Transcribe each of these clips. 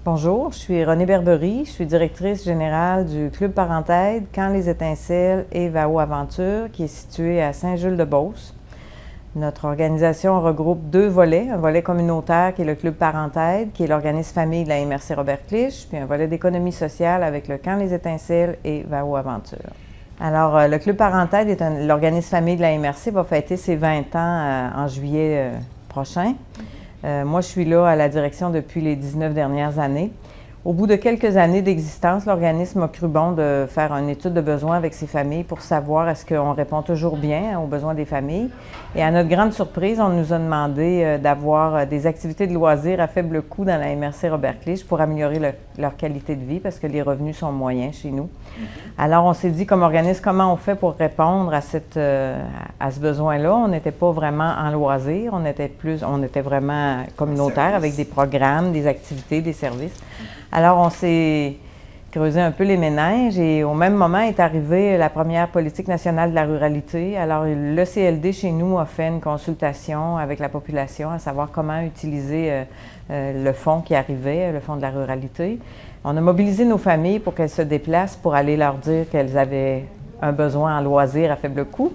Bonjour, je suis Renée Berbery, je suis directrice générale du Club Parentaide Quand les Étincelles et VAO Aventure, qui est situé à Saint-Jules-de-Beauce. Notre organisation regroupe deux volets, un volet communautaire qui est le Club Parentaide, qui est l'organisme famille de la MRC Robert Clich, puis un volet d'économie sociale avec le Quand les Étincelles et VAO Aventure. Alors, le Club Parentaide est l'organisme famille de la MRC, va fêter ses 20 ans en juillet prochain. Moi, je suis là à la direction depuis les 19 dernières années. Au bout de quelques années d'existence, l'organisme a cru bon de faire une étude de besoins avec ses familles pour savoir est-ce qu'on répond toujours bien aux besoins des familles. Et à notre grande surprise, on nous a demandé d'avoir des activités de loisirs à faible coût dans la MRC Robert Clich pour améliorer leur qualité de vie parce que les revenus sont moyens chez nous. Alors, on s'est dit comme organisme, comment on fait pour répondre à ce besoin-là? On n'était pas vraiment en loisirs, on était vraiment communautaire avec des programmes, des activités, des services. Alors, on s'est creusé un peu les méninges et au même moment est arrivée la première politique nationale de la ruralité. Alors, le CLD chez nous a fait une consultation avec la population à savoir comment utiliser le fonds qui arrivait, le fonds de la ruralité. On a mobilisé nos familles pour qu'elles se déplacent pour aller leur dire qu'elles avaient un besoin en loisirs à faible coût.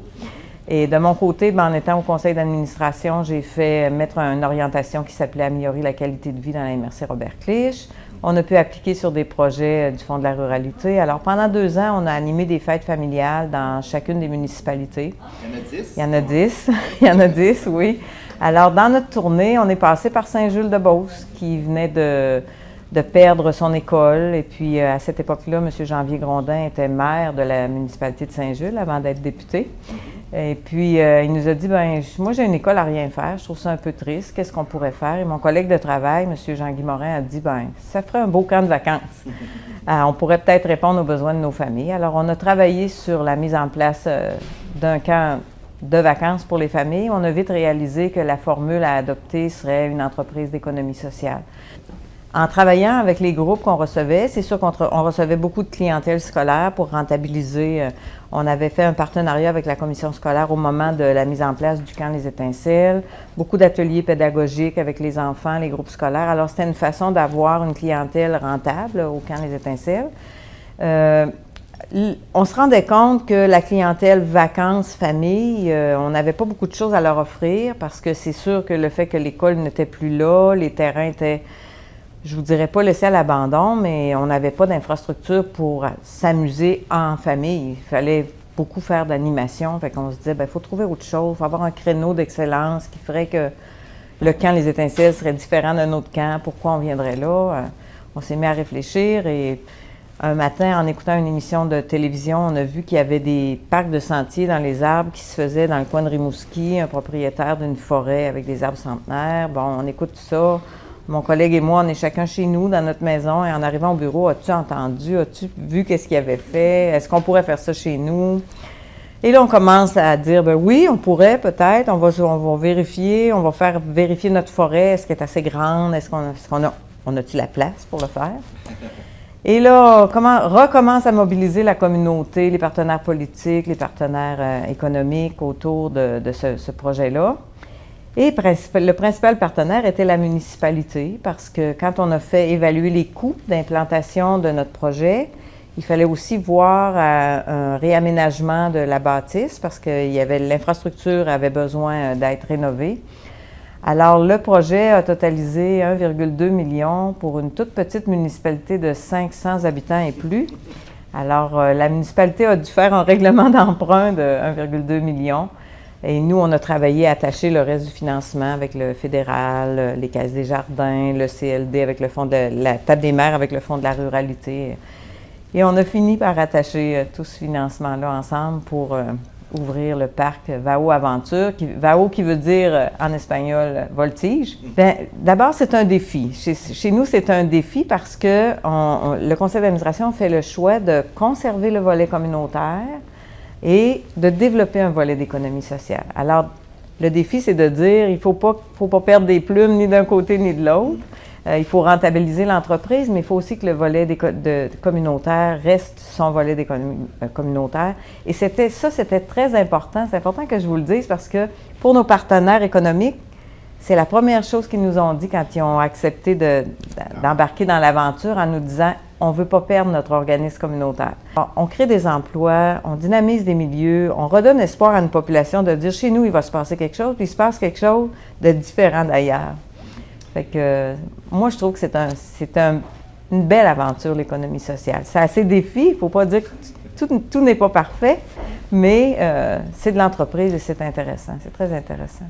Et de mon côté, en étant au conseil d'administration, j'ai fait mettre une orientation qui s'appelait « Améliorer la qualité de vie dans la MRC Robert Clich ». On a pu appliquer sur des projets du Fonds de la ruralité. Alors, pendant 2 ans, on a animé des fêtes familiales dans chacune des municipalités. Il y en a 10? Il y en a 10. Il y en a 10, oui. Alors, dans notre tournée, on est passé par Saint-Jules-de-Beauce, qui venait de perdre son école. Et puis, à cette époque-là, M. Janvier Grondin était maire de la municipalité de Saint-Jules avant d'être député. Et puis, il nous a dit, moi, j'ai une école à rien faire, je trouve ça un peu triste, qu'est-ce qu'on pourrait faire? Et mon collègue de travail, M. Jean-Guy Morin, a dit, ça ferait un beau camp de vacances. On pourrait peut-être répondre aux besoins de nos familles. Alors, on a travaillé sur la mise en place d'un camp de vacances pour les familles. On a vite réalisé que la formule à adopter serait une entreprise d'économie sociale. En travaillant avec les groupes qu'on recevait, c'est sûr qu'on recevait beaucoup de clientèle scolaire pour rentabiliser. On avait fait un partenariat avec la commission scolaire au moment de la mise en place du Camp les Étincelles, beaucoup d'ateliers pédagogiques avec les enfants, les groupes scolaires. Alors, c'était une façon d'avoir une clientèle rentable au Camp les Étincelles. On se rendait compte que la clientèle vacances, famille, on n'avait pas beaucoup de choses à leur offrir parce que c'est sûr que le fait que l'école n'était plus là, les terrains étaient... Je vous dirais pas laissé à l'abandon, mais on n'avait pas d'infrastructure pour s'amuser en famille. Il fallait beaucoup faire d'animation. Fait qu'on se disait, il faut trouver autre chose. Il faut avoir un créneau d'excellence qui ferait que le camp Les Étincelles serait différent d'un autre camp. Pourquoi on viendrait là? On s'est mis à réfléchir et un matin, en écoutant une émission de télévision, on a vu qu'il y avait des parcs de sentiers dans les arbres qui se faisaient dans le coin de Rimouski, un propriétaire d'une forêt avec des arbres centenaires. Bon, on écoute tout ça. Mon collègue et moi, on est chacun chez nous, dans notre maison, et en arrivant au bureau, as-tu entendu, as-tu vu qu'est-ce qu'il avait fait? Est-ce qu'on pourrait faire ça chez nous? Et là, on commence à dire, oui, on pourrait peut-être, on va vérifier, on va faire vérifier notre forêt, est-ce qu'elle est assez grande, on a-tu la place pour le faire? Et là, on recommence à mobiliser la communauté, les partenaires politiques, les partenaires économiques autour de ce projet-là. Et le principal partenaire était la municipalité parce que quand on a fait évaluer les coûts d'implantation de notre projet, il fallait aussi voir un réaménagement de la bâtisse parce que l'infrastructure avait besoin d'être rénovée. Alors, le projet a totalisé 1,2 million pour une toute petite municipalité de 500 habitants et plus. Alors, la municipalité a dû faire un règlement d'emprunt de 1,2 million. Et nous, on a travaillé à attacher le reste du financement avec le fédéral, les Caisses des Jardins, le CLD avec le fonds de la Table des maires avec le fonds de la ruralité. Et on a fini par attacher tout ce financement-là ensemble pour ouvrir le parc VAO Aventure, VAO qui veut dire en espagnol voltige. D'abord, c'est un défi. Chez nous, c'est un défi parce que le conseil d'administration fait le choix de conserver le volet communautaire et de développer un volet d'économie sociale. Alors, le défi, c'est de dire, il ne faut pas perdre des plumes ni d'un côté ni de l'autre. Il faut rentabiliser l'entreprise, mais il faut aussi que le volet communautaire reste son volet d'économie communautaire. Et c'était très important. C'est important que je vous le dise parce que pour nos partenaires économiques, c'est la première chose qu'ils nous ont dit quand ils ont accepté d'embarquer dans l'aventure en nous disant « on ne veut pas perdre notre organisme communautaire ». On crée des emplois, on dynamise des milieux, on redonne espoir à une population de dire « chez nous, il va se passer quelque chose », puis il se passe quelque chose de différent d'ailleurs. Fait que moi, je trouve que c'est une belle aventure, l'économie sociale. Ça a ses défis, il ne faut pas dire que tout n'est pas parfait, mais c'est de l'entreprise et c'est intéressant, c'est très intéressant.